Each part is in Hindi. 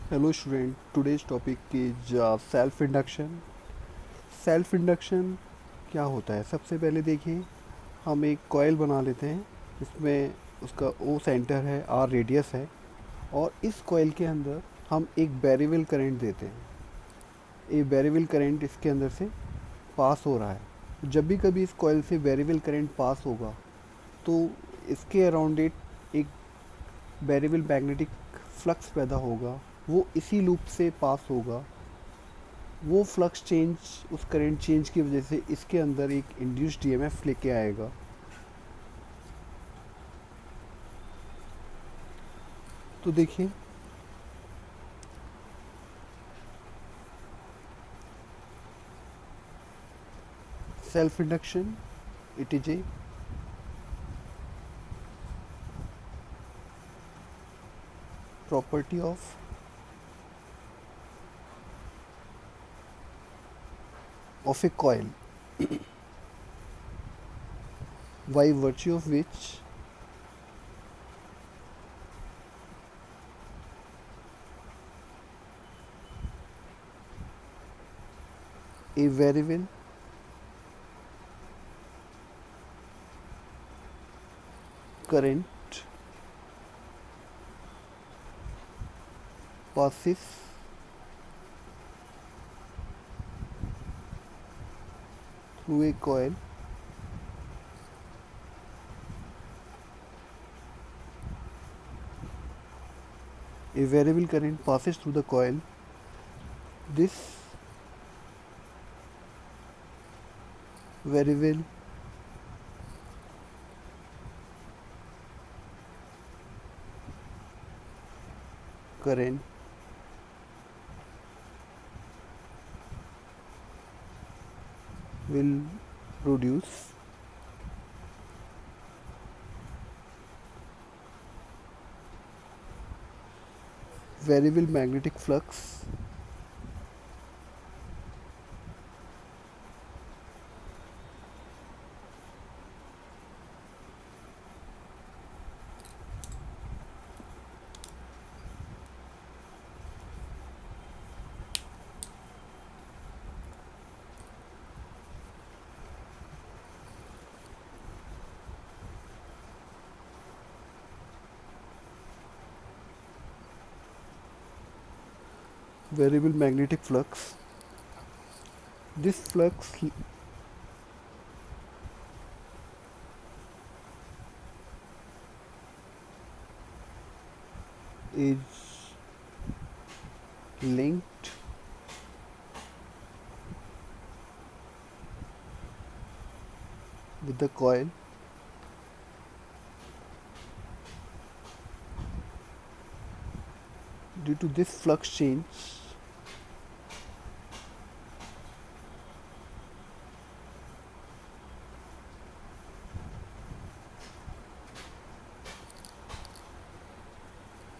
Hello student, today's topic is self induction. Self induction क्या होता है? सबसे पहले देखिए, हम एक कॉइल बना लेते हैं। इसमें उसका ओ सेंटर है, आर रेडियस है, और इस कॉइल के अंदर हम एक वेरिएबल करंट देते हैं। ये वेरिएबल करंट इसके अंदर से पास हो रहा है। जब भी कभी इस कॉइल से वेरिएबल करंट पास होगा तो इसके अराउंड एक वेरिएबल मैग्नेटिक फ्लक्स पैदा होगा। वो इसी लूप से पास होगा। वो फ्लक्स चेंज, उस करंट चेंज की वजह से इसके अंदर एक इंड्यूस्ड ईएमएफ लेके आएगा। तो देखिए, self induction, it is a property of A coil by virtue of which a variable current passes through a coil a variable current passes through the coil. This variable current will produce variable magnetic flux variable magnetic flux. This flux is linked with the coil due to this flux change.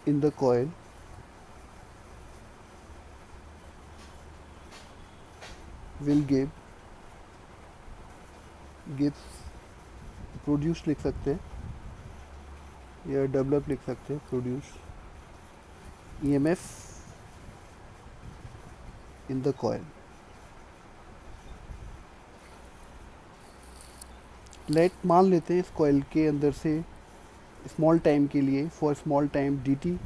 In the coil will gives produce लिख सकते हैं या डेवलप लिख सकते हैं, produce EMF in the coil. Let मान लेते हैं इस कॉइल के अंदर से स्मॉल टाइम के लिए, for small time d t,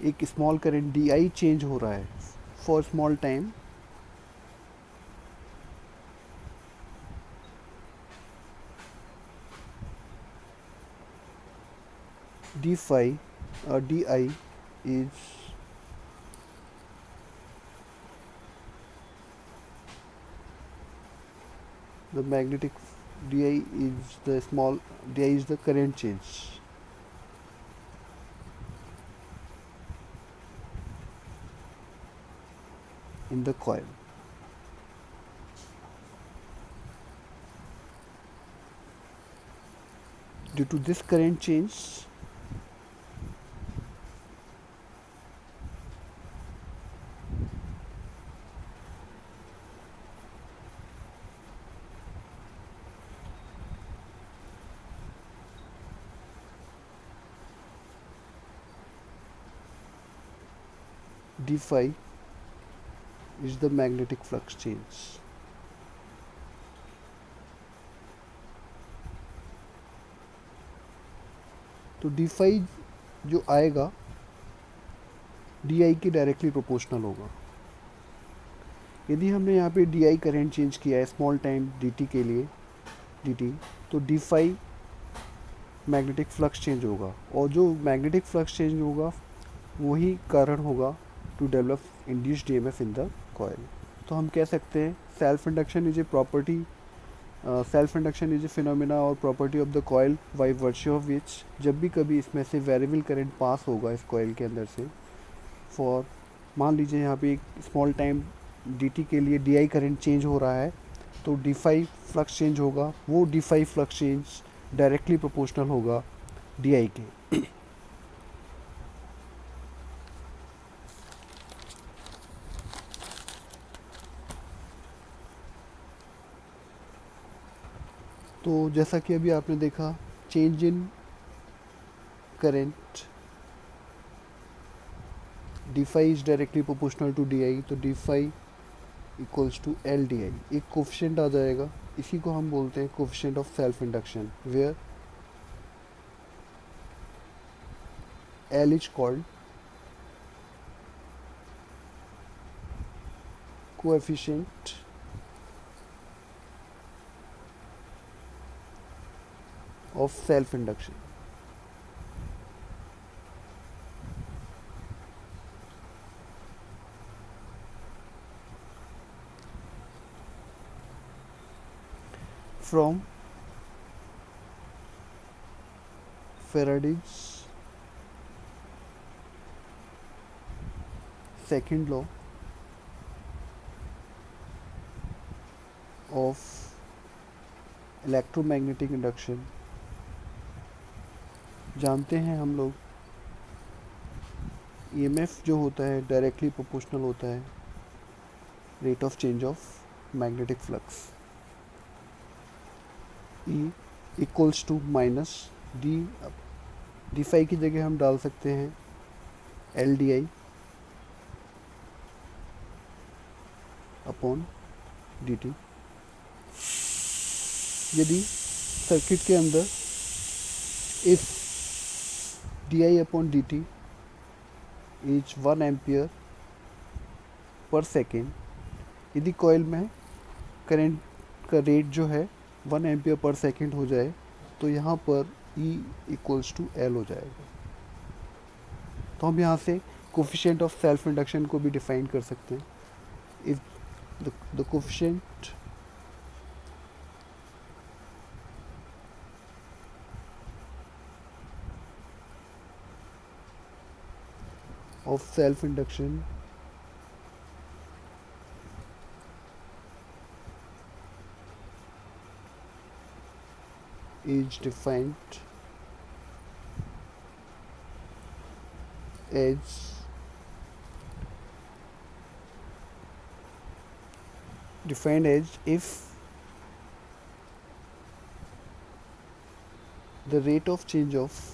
एक small current d i change हो रहा है। For small time d phi d i is the magnetic di is the small di is the current change in the coil. Due to this current change, d phi is the magnetic flux change. तो डी फाई जो आएगा डी आई के डायरेक्टली प्रोपोर्शनल होगा। यदि हमने यहाँ पे डी आई करेंट चेंज किया है स्मॉल टाइम डी टी के लिए डी टी, तो D phi magnetic flux change होगा, और जो मैग्नेटिक फ्लक्स चेंज होगा वही कारण होगा to develop induced EMF in the coil. तो हम कह सकते हैं self induction is a property, self induction is a phenomena और property of the coil by virtue of which जब भी कभी इसमें से वेरिएबल करंट पास होगा इस कॉइल के अंदर से, फॉर मान लीजिए यहाँ पे एक स्मॉल टाइम dt के लिए di करंट चेंज हो रहा है, तो d फाई फ्लक्स चेंज होगा, वो d phi flux change directly proportional होगा di के। तो जैसा कि अभी आपने देखा change in current d phi is directly proportional to d i, तो D phi equals to L D i, एक कोफिशिएंट आ जाएगा, इसी को हम बोलते हैं coefficient of self induction, where L is called coefficient of self induction. From Faraday's second law of electromagnetic induction जानते हैं हम लोग ईएमएफ जो होता है डायरेक्टली प्रोपोर्शनल होता है rate of change of magnetic flux, E equals to minus D, D phi की जगह हम डाल सकते हैं L D I upon D T. यदि सर्किट के अंदर if D I upon D T is 1 ampere per second, यदि कॉइल में करंट का रेट जो है 1 एम्पियर पर सेकेंड हो जाए, तो यहाँ पर E इक्वल्स टू एल हो जाएगा। तो हम यहाँ से कोफिशिएंट ऑफ सेल्फ इंडक्शन को भी डिफाइन कर सकते हैं। If the coefficient of self induction is defined as if the rate of change of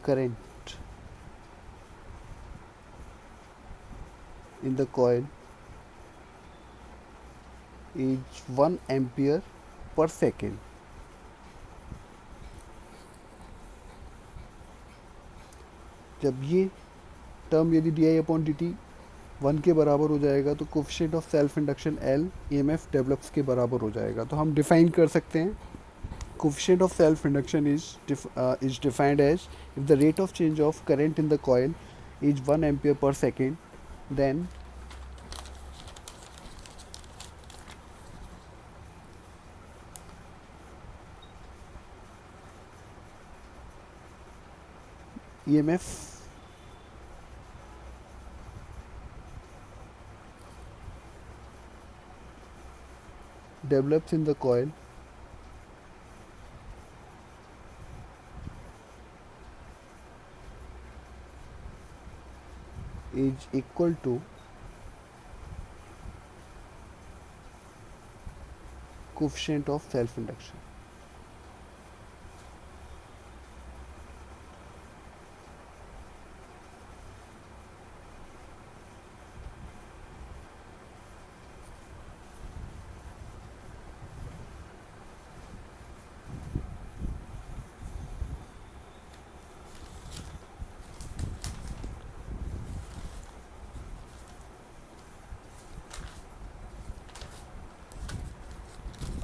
current in the coil is 1 ampere per second. जब ये टर्म यदि डी आई अपॉन डी टी 1 के बराबर हो जाएगा, तो coefficient of self induction L E M F develops के बराबर हो जाएगा। तो हम डिफाइन कर सकते हैं coefficient of self induction is defined as if the rate of change of current in the coil is 1 ampere per second, then EMF develops in the coil is equal to coefficient of self induction.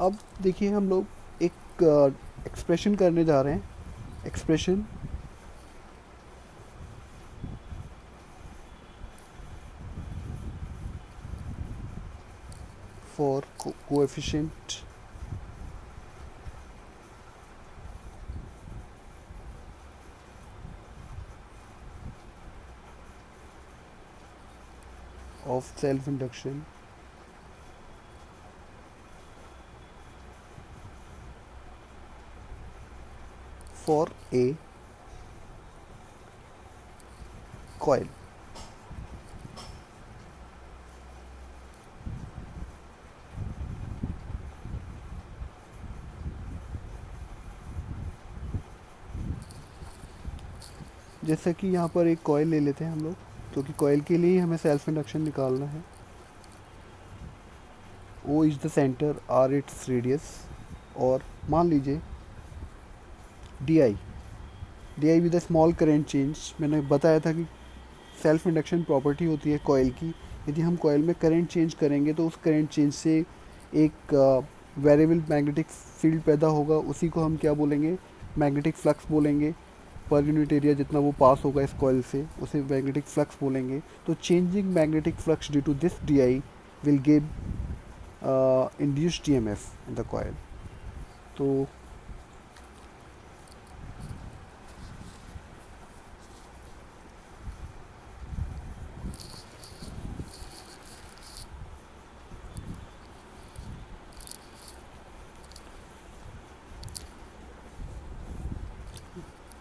अब देखिए हम लोग एक एक्सप्रेशन करने जा रहे हैं। Expression for coefficient of self induction for a coil. जैसे कि यहाँ पर एक कॉइल ले लेते हैं हम लोग, क्योंकि कॉइल के लिए ही हमें सेल्फ इंडक्शन निकालना है। O is the centre, R its radius, और मान लीजिए D I with the small current change. मैंने बताया था कि सेल्फ इंडक्शन प्रॉपर्टी होती है कॉइल की। यदि हम कॉइल में करंट चेंज करेंगे तो उस करंट चेंज से एक वेरिएबल मैग्नेटिक फील्ड पैदा होगा। उसी को हम क्या बोलेंगे, मैग्नेटिक फ्लक्स बोलेंगे। पर यूनिट एरिया जितना वो पास होगा इस कॉइल से उसे मैग्नेटिक फ्लक्स बोलेंगे। तो changing magnetic flux due to this D I will give induced EMF in the coil. तो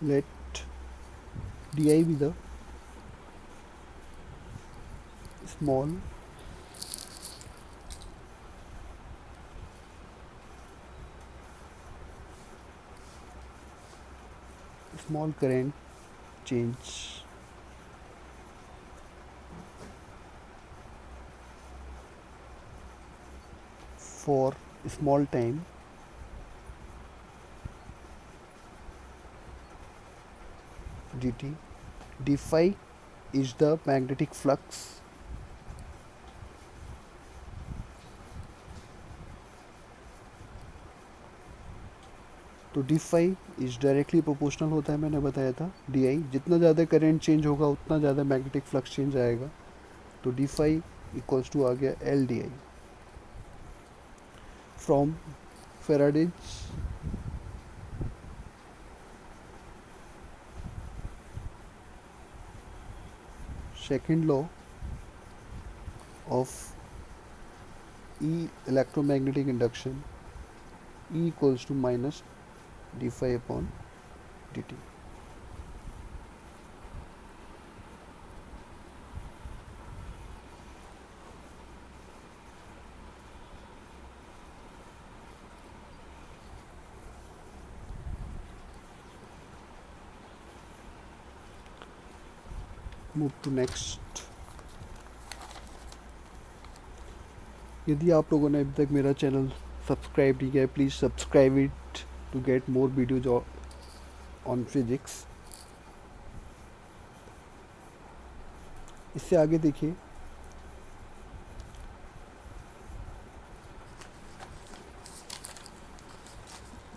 let di be the small current change for small time dt. d phi is the magnetic flux तो D phi is directly proportional होता है, मैंने बताया था। डी आई जितना ज़्यादा करंट चेंज होगा उतना ज़्यादा मैग्नेटिक फ्लक्स चेंज आएगा। तो डी फाई इक्वल्स टू आ गया L D I from Faraday's second law of E electromagnetic induction, E equals to minus d phi upon dt. Move to next. यदि आप लोगों ने अभी तक मेरा चैनल सब्सक्राइब नहीं किया है, please subscribe it to get more videos on physics. इससे आगे देखिए,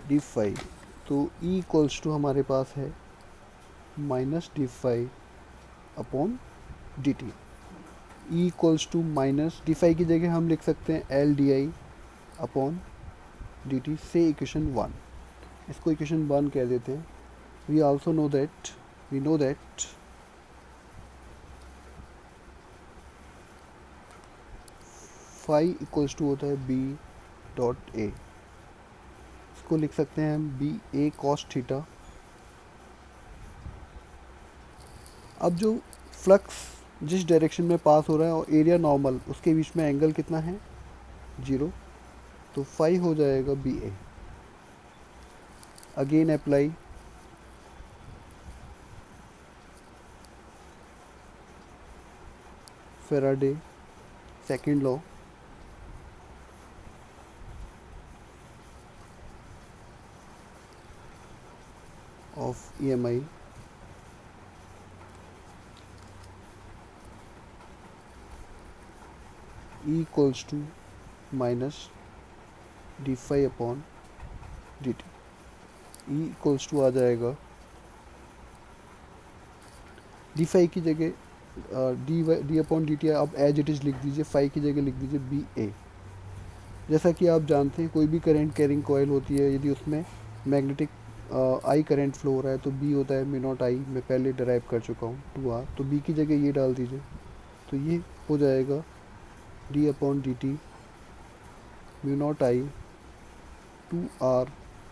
डी फाई, तो ई इक्वल्स टू हमारे पास है minus D phi upon D T. E equals to minus D phi की जगह हम लिख सकते हैं L D I upon D T से इक्वेशन 1। इसको इक्वेशन 1 कह देते हैं। We also know that phi equals to होता है बी डॉट ए। इसको लिख सकते हैं हम बी ए कॉस थीटा। अब जो फ्लक्स जिस डायरेक्शन में पास हो रहा है और एरिया नॉर्मल, उसके बीच में एंगल कितना है, 0। तो फाई हो जाएगा B A. Again apply Faraday second law of EMI, E equals to minus d phi upon D T. E equals to आ जाएगा डी फाई की जगह डी अपॉन डी टी आप एज इट इज़ लिख दीजिए, फाई की जगह लिख दीजिए बी ए। जैसा कि आप जानते हैं कोई भी करंट कैरिंग कॉयल होती है, यदि उसमें मैग्नेटिक आई करंट फ्लो हो रहा है तो बी होता है म्यू नॉट आई, मैं पहले डराइव कर चुका हूँ 2R, तो बी की जगह ये डाल दीजिए, तो ये हो जाएगा D upon D T mu not I 2R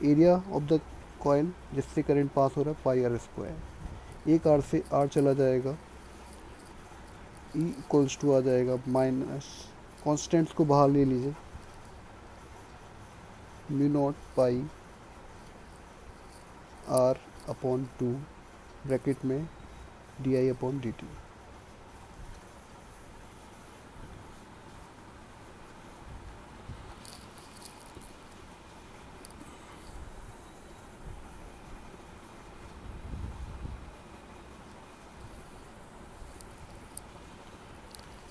area of the coil जिससे करंट पास हो रहा है पाई आर स्क्वायर। एक आर से आर चला जाएगा, ई इक्वल्स टू आ जाएगा माइनस, कॉन्स्टेंट्स को बाहर ले लीजिए, mu not pi r upon 2 bracket में डी आई अपॉन डी टी।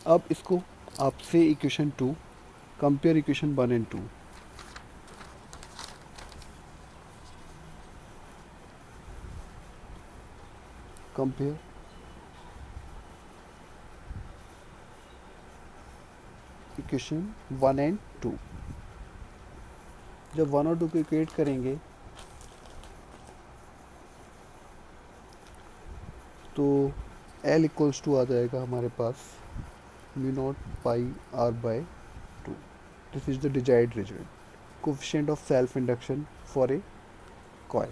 अब इसको आपसे equation 2 compare equation 1 and 2। Compare equation 1 and 2। जब 1 और 2 को इक्वेट करेंगे तो L इक्वल्स टू आ जाएगा हमारे पास mu not pi r by 2। This is the desired result, coefficient of self induction for a coil.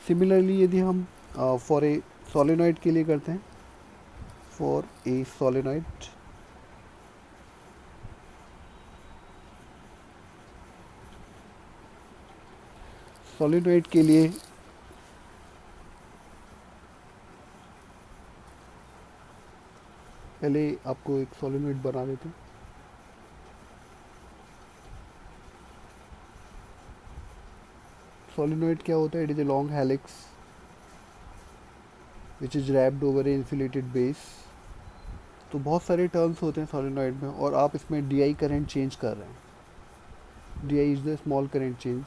Similarly यदि हम फॉर ए सोलेनॉइड के लिए करते हैं, फॉर ए सोलेनॉइड सोलेनॉइड के लिए पहले आपको एक सोलेनॉइड बना देते हैं। सोलेनॉइड क्या होता है? It is a long helix which is wrapped over A insulated base. तो बहुत सारे टर्म्स होते हैं सोलेनॉइड में, और आप इसमें डी आई करेंट चेंज कर रहे हैं। D i is the small current change.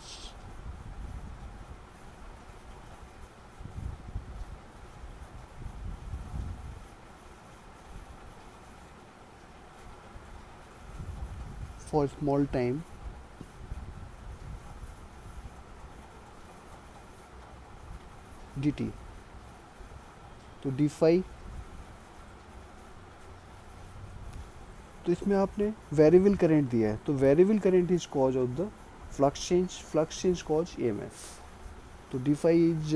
for small time dt। तो डी फाई, तो इसमें आपने वेरिएबल करंट दिया है, तो variable current is cause of the flux change cause EMF. तो D phi is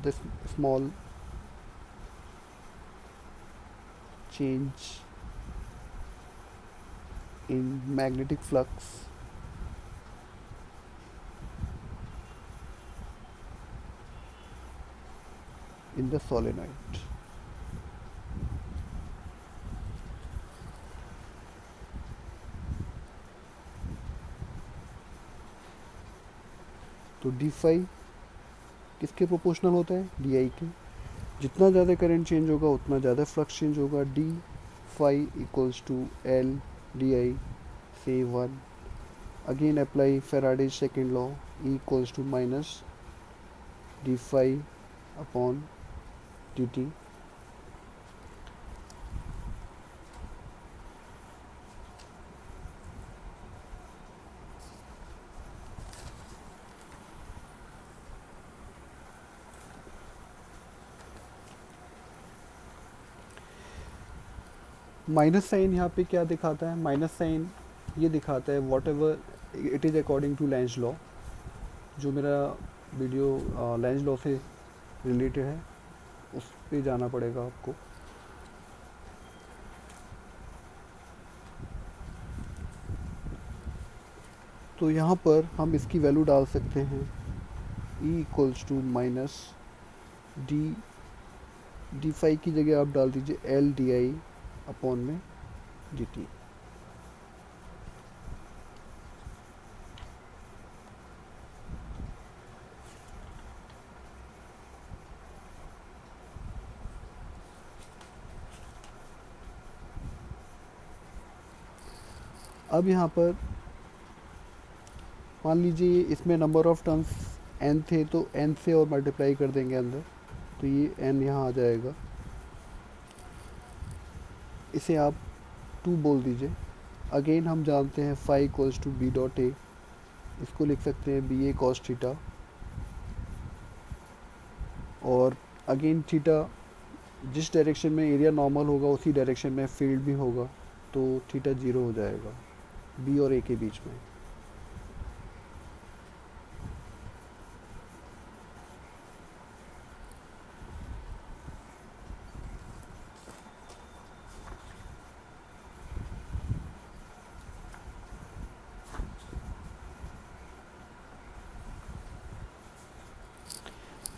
the small change in magnetic flux in the solenoid। तो डी फाई किसके प्रोपोर्शनल होता है? डी आई के। जितना ज़्यादा करंट चेंज होगा उतना ज़्यादा फ्लक्स चेंज होगा। D phi equals to L D I से 1। Again apply Faraday's second law, E equals to minus D phi upon D T. Minus sign यहाँ पे क्या दिखाता है? माइनस साइन ये दिखाता है whatever it is according to Lenz law. जो मेरा वीडियो लेंज लॉ से रिलेटेड है उस पे जाना पड़ेगा आपको। तो यहाँ पर हम इसकी वैल्यू डाल सकते हैं, E equals to minus D phi की जगह आप डाल दीजिए एल डी आई अपॉन में डी टी। अब यहाँ पर मान लीजिए इसमें नंबर ऑफ़ टर्न्स n थे, तो n से और मल्टीप्लाई कर देंगे अंदर, तो ये n यहाँ आ जाएगा। इसे आप 2 बोल दीजिए। अगेन हम जानते हैं phi equals to B dot A, इसको लिख सकते हैं बी ए कॉस थीटा। और अगेन थीटा जिस डायरेक्शन में एरिया नॉर्मल होगा उसी डायरेक्शन में फील्ड भी होगा, तो थीटा 0 हो जाएगा बी और ए के बीच में।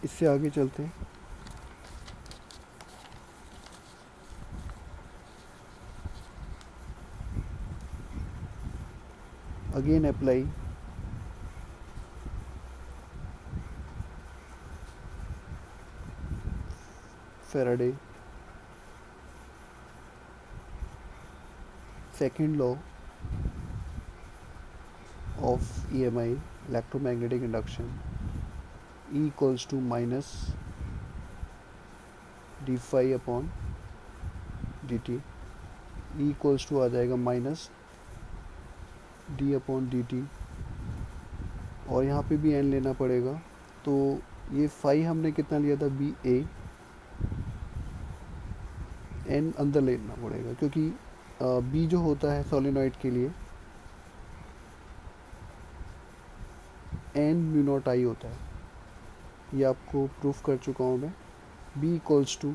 इससे आगे चलते हैं। Again apply Faraday second law of EMI, electromagnetic induction, E equals to minus d phi upon dt, E equals to आ जाएगा माइनस d अपॉन dt, और यहाँ पे भी n लेना पड़ेगा। तो ये फाई हमने कितना लिया था, बी ए, n अंदर लेना पड़ेगा क्योंकि b जो होता है सोलेनॉइड के लिए n म्यू नॉट आई होता है। ये आपको प्रूफ कर चुका हूँ मैं। b equals to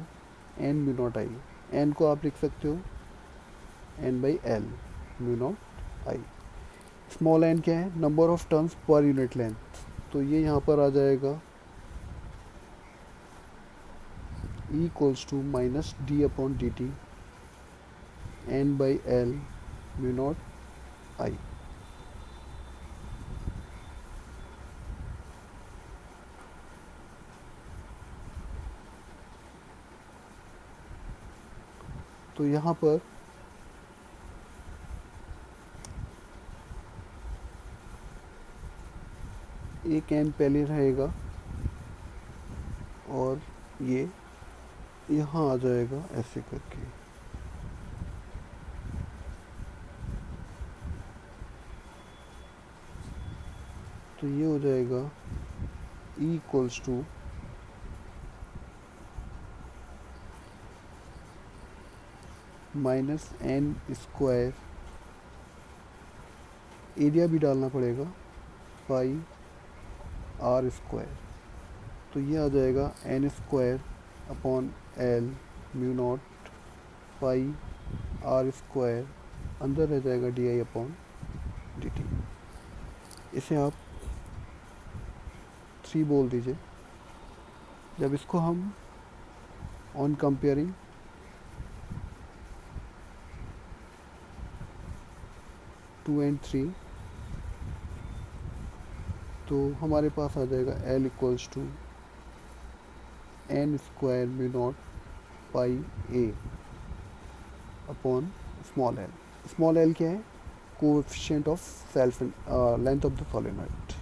n mu not I, n को आप लिख सकते हो n by L mu not I. Small n क्या है, number of turns per unit length, तो ये यहाँ पर आ जाएगा E equals to minus d upon D t n by L mu not I. तो यहाँ पर एक n पहले रहेगा और ये यहाँ आ जाएगा ऐसे करके। तो ये हो जाएगा E equals to minus n square, area भी डालना पड़ेगा, पाई आर स्क्वायर। तो ये आ जाएगा n square upon L mu not pi R square, अंदर रह जाएगा डी आई अपॉन डी टी। इसे आप 3 बोल दीजिए। जब इसको हम ऑन कंपेयरिंग 2 and 3, तो हमारे पास आ जाएगा L equals to n square mu not pi A upon small L. Small L क्या है, coefficient of self length of the solenoid.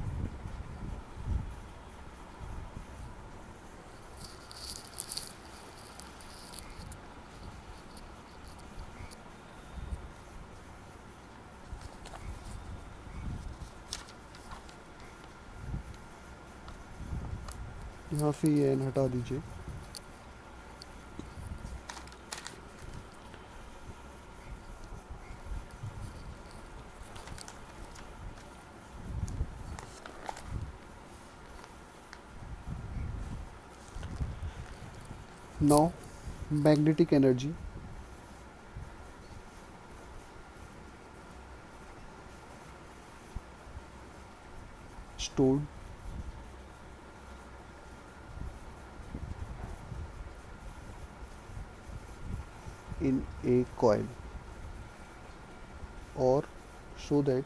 यहाँ से ये n हटा दीजिए। Now magnetic energy stored in a coil, or show that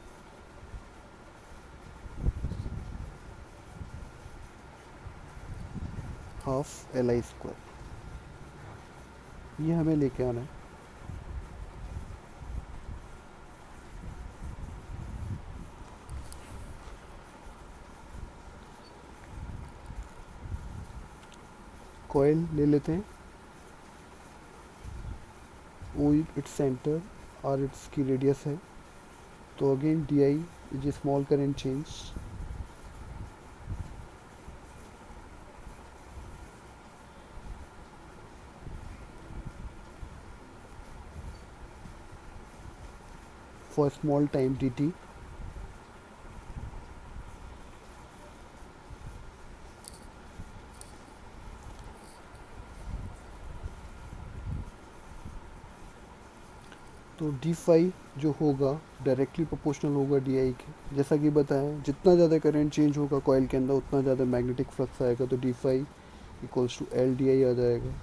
half L I square, ये हमें लेके आना है। कॉइल ले लेते हैं, ओ इट्स सेंटर और इट्स की रेडियस है, तो again D i is a small current change, for small time d T. तो डी फाई जो होगा डायरेक्टली प्रोपोर्शनल होगा डी आई के, जैसा कि बताया जितना ज़्यादा करंट चेंज होगा कॉइल के अंदर उतना ज़्यादा मैग्नेटिक फ्लक्स आएगा, तो D phi equals to L D i आ जाएगा।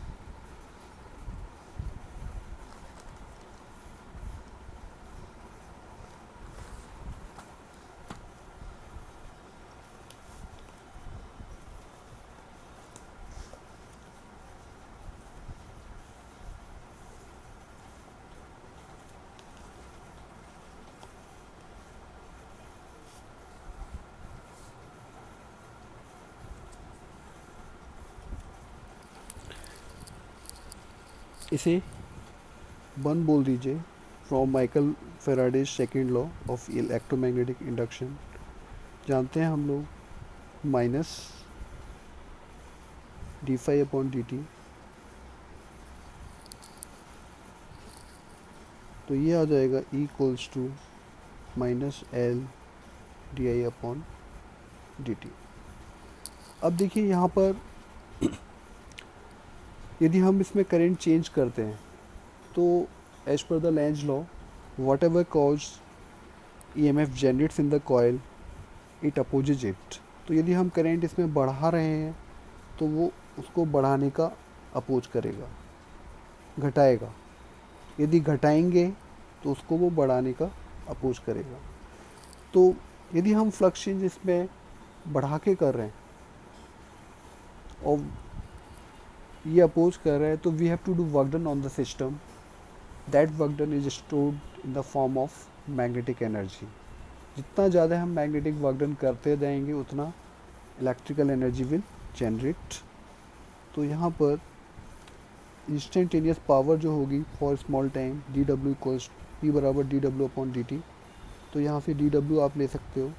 इसे वन बोल दीजिए from Michael Faraday's second law of electromagnetic induction. जानते हैं हम लोग minus D phi upon D T, तो ये आ जाएगा E equals to minus L D I upon D T. अब देखिए यहाँ पर यदि हम इसमें करंट चेंज करते हैं तो as per the Lenz law whatever cause E M F generates in the coil it opposes it. तो यदि हम करंट इसमें बढ़ा रहे हैं तो वो उसको बढ़ाने का अपोज करेगा, घटाएगा। यदि घटाएंगे तो उसको वो बढ़ाने का अपोज करेगा। तो यदि हम फ्लक्स चेंज इसमें बढ़ा के कर रहे हैं और ये अपोज कर रहा है, तो we have to do work done on the system, that work done is stored in the form of magnetic energy. जितना ज़्यादा हम मैग्नेटिक वर्क डन करते जाएंगे उतना इलेक्ट्रिकल एनर्जी विल जनरेट। तो यहाँ पर इंस्टेंटेनियस पावर जो होगी for small time d W equals P बराबर डी डब्ल्यू अपॉन डी टी। तो यहाँ से डी डब्ल्यू आप ले सकते हो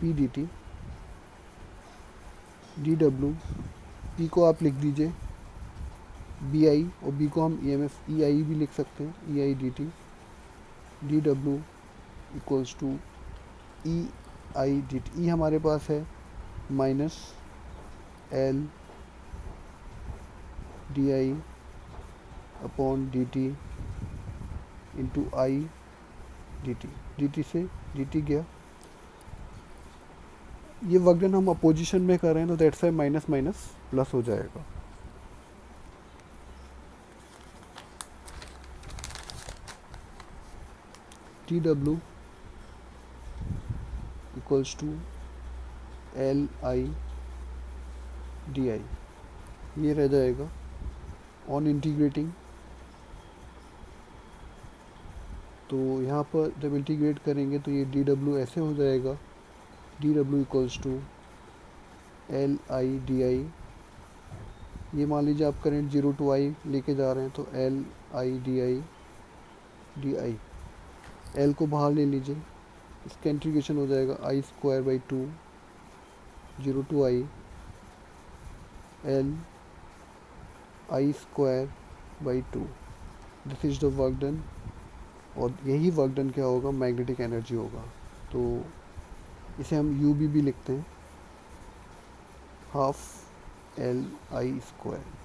पी डी टी, डी डब्ल्यू पी को आप लिख दीजिए बी आई और बी को हम ई एम एफ ई आई भी लिख सकते हैं, E I d t. D W equals to E I d T. E हमारे पास है minus L D I upon D t into I d t. D T से डी टी गया, ये वर्क डन हम अपोजिशन में कर रहे हैं तो that's why minus minus plus हो जाएगा। T W equals to L I D I, ये रह जाएगा ऑन इंटीग्रेटिंग। तो यहाँ पर जब इंटीग्रेट करेंगे तो ये डी डब्ल्यू ऐसे हो जाएगा, D W equals to L I D I. ये मान लीजिए आप करेंट 0 टू आई लेके जा रहे हैं तो L I D I D I, L को बाहर ले लीजिए, इसका इंटीग्रेशन हो जाएगा I square by 2 0 to I L I square by 2। This is the work done, और यही वर्क डन क्या होगा, मैग्नेटिक एनर्जी होगा। तो इसे हम यू भी लिखते हैं, हाफ एल आई स्क्वायर।